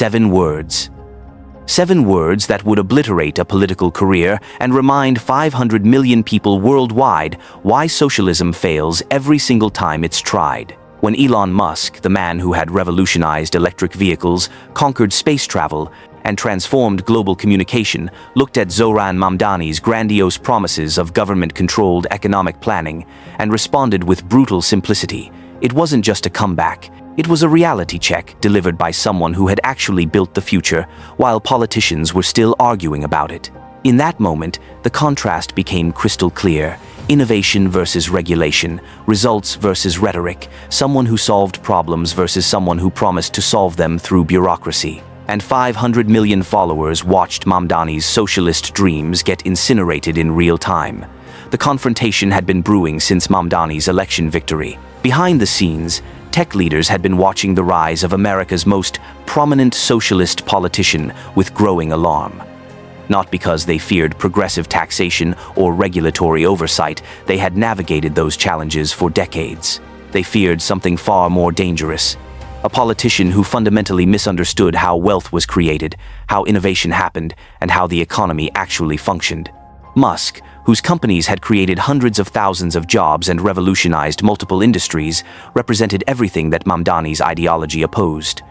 7 words. 7 words that would obliterate a political career and remind 500 million people worldwide why socialism fails every single time it's tried. When Elon Musk, the man who had revolutionized electric vehicles, conquered space travel, and transformed global communication, looked at Zoran Mamdani's grandiose promises of government-controlled economic planning and responded with brutal simplicity, it wasn't just a comeback. It was a reality check delivered by someone who had actually built the future, while politicians were still arguing about it. In that moment, the contrast became crystal clear. Innovation versus regulation, results versus rhetoric, someone who solved problems versus someone who promised to solve them through bureaucracy. And 500 million followers watched Mamdani's socialist dreams get incinerated in real time. The confrontation had been brewing since Mamdani's election victory. Behind the scenes, tech leaders had been watching the rise of America's most prominent socialist politician with growing alarm. Not because they feared progressive taxation or regulatory oversight, they had navigated those challenges for decades. They feared something far more dangerous. A politician who fundamentally misunderstood how wealth was created, how innovation happened, and how the economy actually functioned. Musk, whose companies had created hundreds of thousands of jobs and revolutionized multiple industries, represented everything that Mamdani's ideology opposed.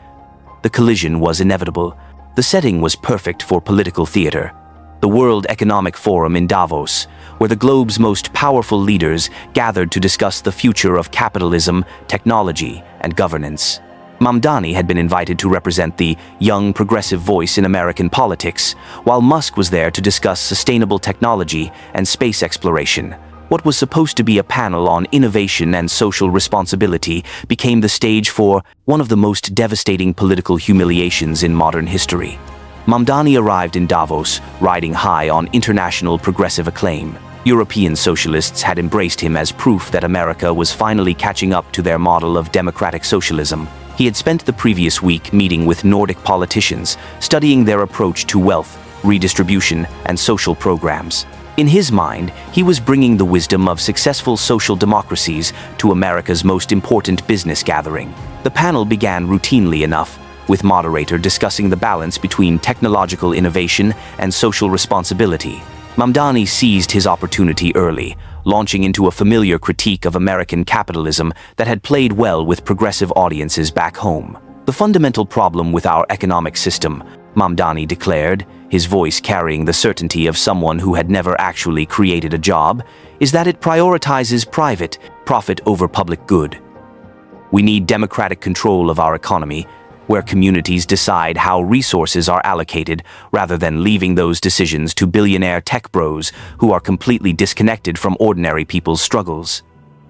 The collision was inevitable. The setting was perfect for political theater. The World Economic Forum in Davos, where the globe's most powerful leaders gathered to discuss the future of capitalism, technology, and governance. Mamdani had been invited to represent the young progressive voice in American politics, while Musk was there to discuss sustainable technology and space exploration. What was supposed to be a panel on innovation and social responsibility became the stage for one of the most devastating political humiliations in modern history. Mamdani arrived in Davos, riding high on international progressive acclaim. European socialists had embraced him as proof that America was finally catching up to their model of democratic socialism. He had spent the previous week meeting with Nordic politicians, studying their approach to wealth, redistribution, and social programs. In his mind, he was bringing the wisdom of successful social democracies to America's most important business gathering. The panel began routinely enough, with moderator discussing the balance between technological innovation and social responsibility. Mamdani seized his opportunity early, launching into a familiar critique of American capitalism that had played well with progressive audiences back home. The fundamental problem with our economic system, Mamdani declared, his voice carrying the certainty of someone who had never actually created a job, is that it prioritizes private profit over public good. We need democratic control of our economy, where communities decide how resources are allocated rather than leaving those decisions to billionaire tech bros who are completely disconnected from ordinary people's struggles.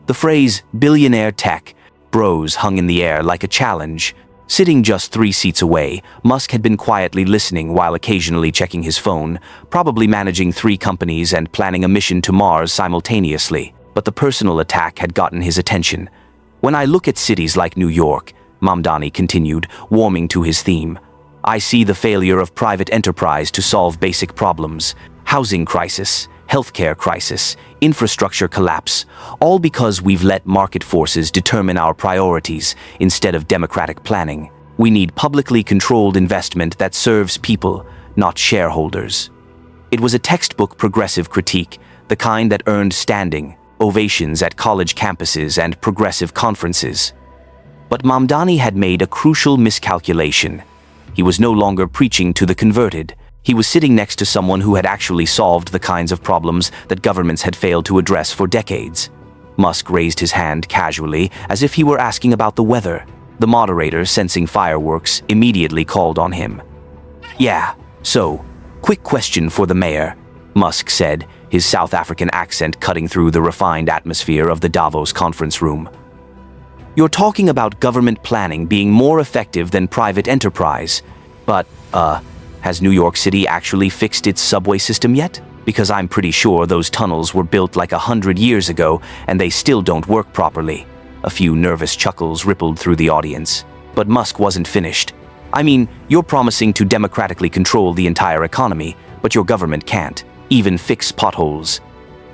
The phrase billionaire tech bros hung in the air like a challenge. Sitting just 3 seats away, Musk had been quietly listening while occasionally checking his phone, probably managing 3 companies and planning a mission to Mars simultaneously. But the personal attack had gotten his attention. When I look at cities like New York, Mamdani continued, warming to his theme, I see the failure of private enterprise to solve basic problems: housing crisis, healthcare crisis, infrastructure collapse, all because we've let market forces determine our priorities instead of democratic planning. We need publicly controlled investment that serves people, not shareholders. It was a textbook progressive critique, the kind that earned standing ovations at college campuses and progressive conferences. But Mamdani had made a crucial miscalculation. He was no longer preaching to the converted. He was sitting next to someone who had actually solved the kinds of problems that governments had failed to address for decades. Musk raised his hand casually, as if he were asking about the weather. The moderator, sensing fireworks, immediately called on him. Yeah, so, quick question for the mayor, Musk said, his South African accent cutting through the refined atmosphere of the Davos conference room. You're talking about government planning being more effective than private enterprise. But, has New York City actually fixed its subway system yet? Because I'm pretty sure those tunnels were built like 100 years ago and they still don't work properly. A few nervous chuckles rippled through the audience. But Musk wasn't finished. I mean, you're promising to democratically control the entire economy, but your government can't even fix potholes.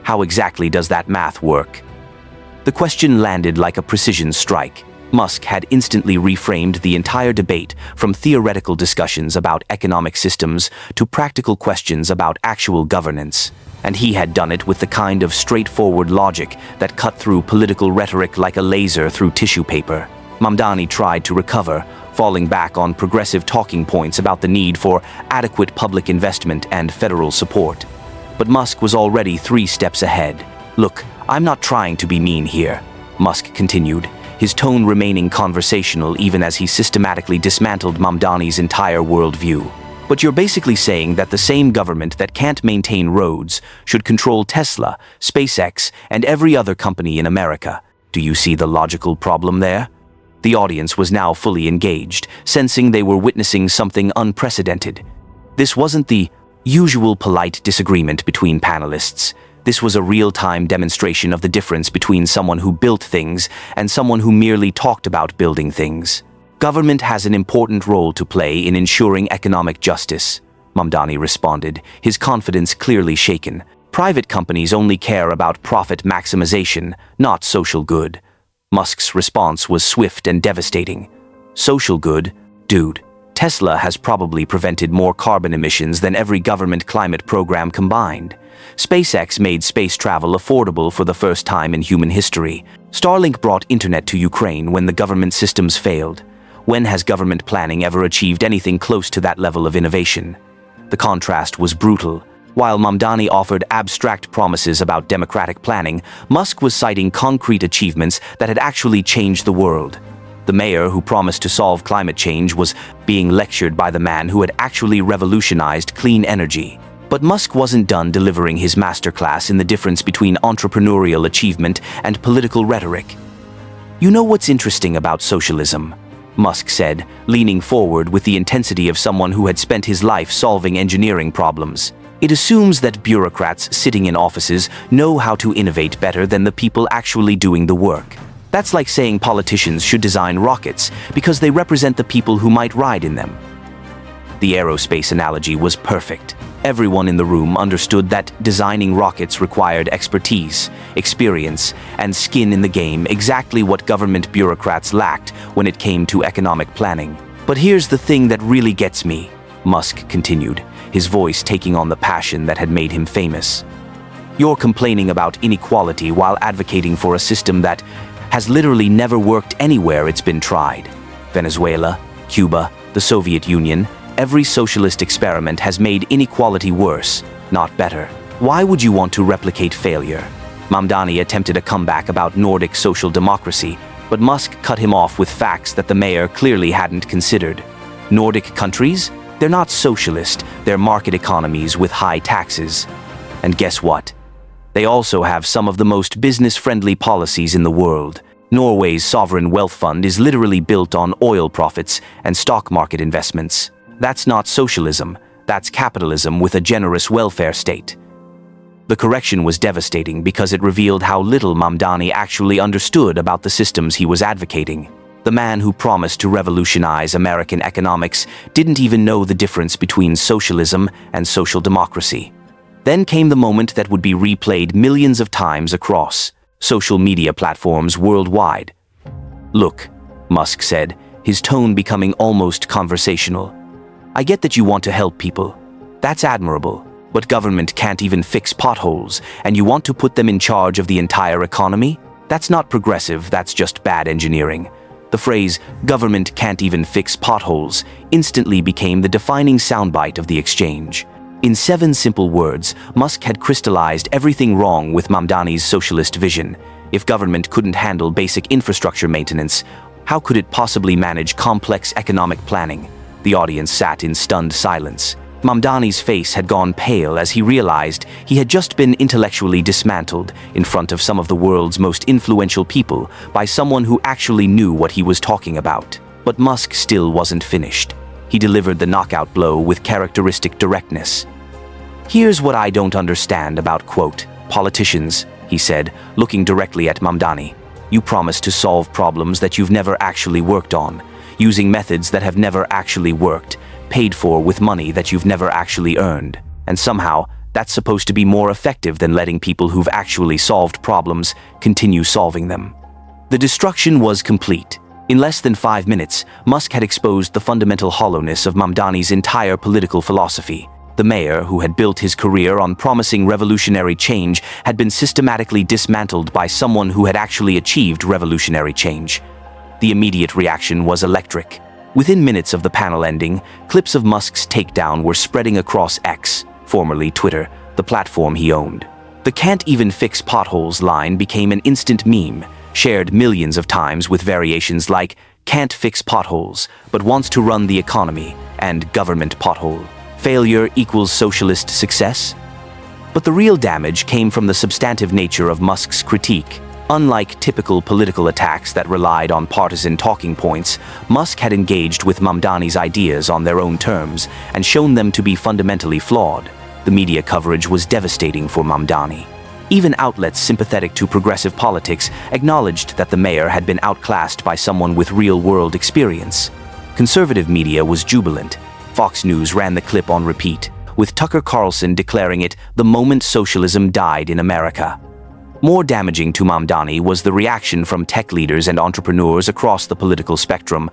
How exactly does that math work? The question landed like a precision strike. Musk had instantly reframed the entire debate from theoretical discussions about economic systems to practical questions about actual governance. And he had done it with the kind of straightforward logic that cut through political rhetoric like a laser through tissue paper. Mamdani tried to recover, falling back on progressive talking points about the need for adequate public investment and federal support. But Musk was already 3 steps ahead. "Look, I'm not trying to be mean here," Musk continued, his tone remaining conversational even as he systematically dismantled Mamdani's entire worldview. "But you're basically saying that the same government that can't maintain roads should control Tesla, SpaceX, and every other company in America. Do you see the logical problem there?" The audience was now fully engaged, sensing they were witnessing something unprecedented. This wasn't the usual polite disagreement between panelists. This was a real-time demonstration of the difference between someone who built things and someone who merely talked about building things. "Government has an important role to play in ensuring economic justice," Mamdani responded, his confidence clearly shaken. "Private companies only care about profit maximization, not social good." Musk's response was swift and devastating. "Social good? Dude, Tesla has probably prevented more carbon emissions than every government climate program combined. SpaceX made space travel affordable for the first time in human history. Starlink brought internet to Ukraine when the government systems failed. When has government planning ever achieved anything close to that level of innovation?" The contrast was brutal. While Mamdani offered abstract promises about democratic planning, Musk was citing concrete achievements that had actually changed the world. The mayor who promised to solve climate change was being lectured by the man who had actually revolutionized clean energy. But Musk wasn't done delivering his masterclass in the difference between entrepreneurial achievement and political rhetoric. "You know what's interesting about socialism?" Musk said, leaning forward with the intensity of someone who had spent his life solving engineering problems. "It assumes that bureaucrats sitting in offices know how to innovate better than the people actually doing the work. That's like saying politicians should design rockets because they represent the people who might ride in them." The aerospace analogy was perfect. Everyone in the room understood that designing rockets required expertise, experience, and skin in the game, exactly what government bureaucrats lacked when it came to economic planning. "But here's the thing that really gets me," Musk continued, his voice taking on the passion that had made him famous. "You're complaining about inequality while advocating for a system that has literally never worked anywhere it's been tried. Venezuela, Cuba, the Soviet Union, every socialist experiment has made inequality worse, not better. Why would you want to replicate failure?" Mamdani attempted a comeback about Nordic social democracy, but Musk cut him off with facts that the mayor clearly hadn't considered. Nordic countries? They're not socialist, they're market economies with high taxes. And guess what? They also have some of the most business-friendly policies in the world. Norway's sovereign wealth fund is literally built on oil profits and stock market investments. That's not socialism, that's capitalism with a generous welfare state. The correction was devastating because it revealed how little Mamdani actually understood about the systems he was advocating. The man who promised to revolutionize American economics didn't even know the difference between socialism and social democracy. Then came the moment that would be replayed millions of times across social media platforms worldwide. "Look," Musk said, his tone becoming almost conversational. "I get that you want to help people. That's admirable. But government can't even fix potholes, and you want to put them in charge of the entire economy? That's not progressive, that's just bad engineering." The phrase, "government can't even fix potholes," instantly became the defining soundbite of the exchange. In 7 simple words, Musk had crystallized everything wrong with Mamdani's socialist vision. If government couldn't handle basic infrastructure maintenance, how could it possibly manage complex economic planning? The audience sat in stunned silence. Mamdani's face had gone pale as he realized he had just been intellectually dismantled in front of some of the world's most influential people by someone who actually knew what he was talking about. But Musk still wasn't finished. He delivered the knockout blow with characteristic directness. "Here's what I don't understand about, quote, politicians," he said, looking directly at Mamdani. "You promise to solve problems that you've never actually worked on, using methods that have never actually worked, paid for with money that you've never actually earned. And somehow, that's supposed to be more effective than letting people who've actually solved problems continue solving them." The destruction was complete. In less than 5 minutes, Musk had exposed the fundamental hollowness of Mamdani's entire political philosophy. The mayor, who had built his career on promising revolutionary change, had been systematically dismantled by someone who had actually achieved revolutionary change. The immediate reaction was electric. Within minutes of the panel ending, clips of Musk's takedown were spreading across X, formerly Twitter, the platform he owned. The "can't even fix potholes" line became an instant meme, shared millions of times with variations like "can't fix potholes, but wants to run the economy" and "government pothole. Failure equals socialist success?" But the real damage came from the substantive nature of Musk's critique. Unlike typical political attacks that relied on partisan talking points, Musk had engaged with Mamdani's ideas on their own terms and shown them to be fundamentally flawed. The media coverage was devastating for Mamdani. Even outlets sympathetic to progressive politics acknowledged that the mayor had been outclassed by someone with real-world experience. Conservative media was jubilant. Fox News ran the clip on repeat, with Tucker Carlson declaring it the moment socialism died in America. More damaging to Mamdani was the reaction from tech leaders and entrepreneurs across the political spectrum,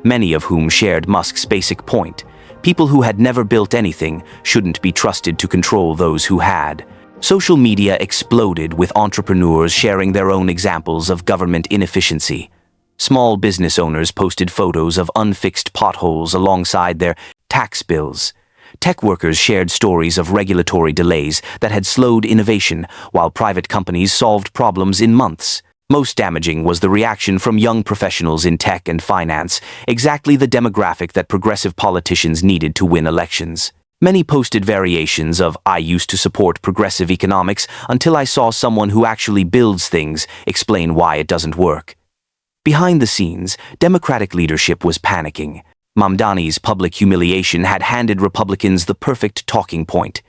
many of whom shared Musk's basic point. People who had never built anything shouldn't be trusted to control those who had. Social media exploded with entrepreneurs sharing their own examples of government inefficiency. Small business owners posted photos of unfixed potholes alongside their tax bills. Tech workers shared stories of regulatory delays that had slowed innovation, while private companies solved problems in months. Most damaging was the reaction from young professionals in tech and finance, exactly the demographic that progressive politicians needed to win elections. Many posted variations of "I used to support progressive economics until I saw someone who actually builds things explain why it doesn't work." Behind the scenes, Democratic leadership was panicking. Mamdani's public humiliation had handed Republicans the perfect talking point.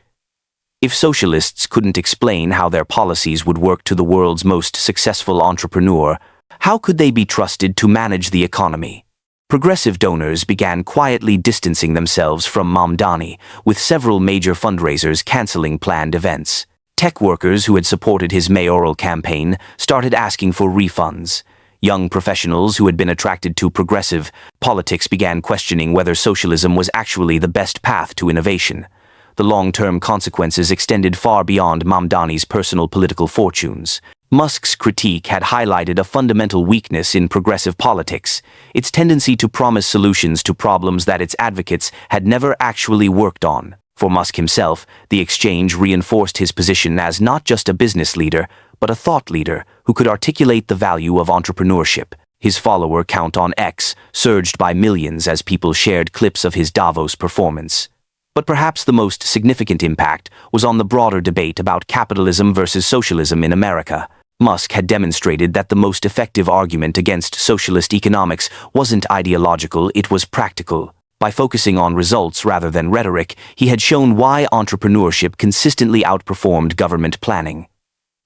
If socialists couldn't explain how their policies would work to the world's most successful entrepreneur, how could they be trusted to manage the economy? Progressive donors began quietly distancing themselves from Mamdani, with several major fundraisers canceling planned events. Tech workers who had supported his mayoral campaign started asking for refunds. Young professionals who had been attracted to progressive politics began questioning whether socialism was actually the best path to innovation. The long-term consequences extended far beyond Mamdani's personal political fortunes. Musk's critique had highlighted a fundamental weakness in progressive politics, its tendency to promise solutions to problems that its advocates had never actually worked on. For Musk himself, the exchange reinforced his position as not just a business leader, but a thought leader who could articulate the value of entrepreneurship. His follower count on X surged by millions as people shared clips of his Davos performance. But perhaps the most significant impact was on the broader debate about capitalism versus socialism in America. Musk had demonstrated that the most effective argument against socialist economics wasn't ideological, it was practical. By focusing on results rather than rhetoric, he had shown why entrepreneurship consistently outperformed government planning.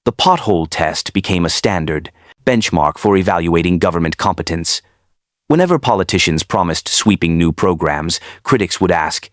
The pothole test became a standard benchmark for evaluating government competence. Whenever politicians promised sweeping new programs, critics would ask,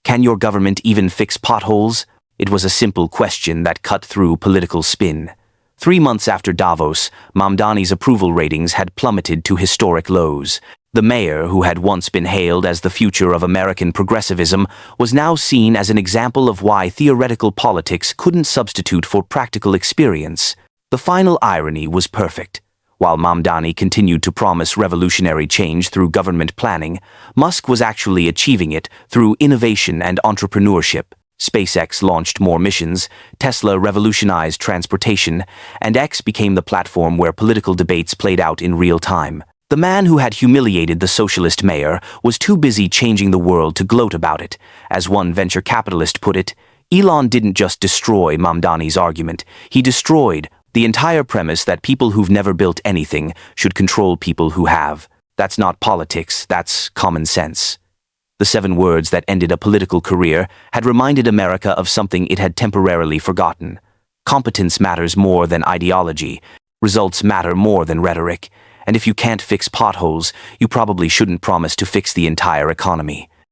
"Can your government even fix potholes?" It was a simple question that cut through political spin. 3 months after Davos, Mamdani's approval ratings had plummeted to historic lows. The mayor, who had once been hailed as the future of American progressivism, was now seen as an example of why theoretical politics couldn't substitute for practical experience. The final irony was perfect. While Mamdani continued to promise revolutionary change through government planning, Musk was actually achieving it through innovation and entrepreneurship. SpaceX launched more missions, Tesla revolutionized transportation, and X became the platform where political debates played out in real time. The man who had humiliated the socialist mayor was too busy changing the world to gloat about it. As one venture capitalist put it, Elon didn't just destroy Mamdani's argument, he destroyed the entire premise that people who've never built anything should control people who have. That's not politics, that's common sense. The 7 words that ended a political career had reminded America of something it had temporarily forgotten. Competence matters more than ideology. Results matter more than rhetoric. And if you can't fix potholes, you probably shouldn't promise to fix the entire economy.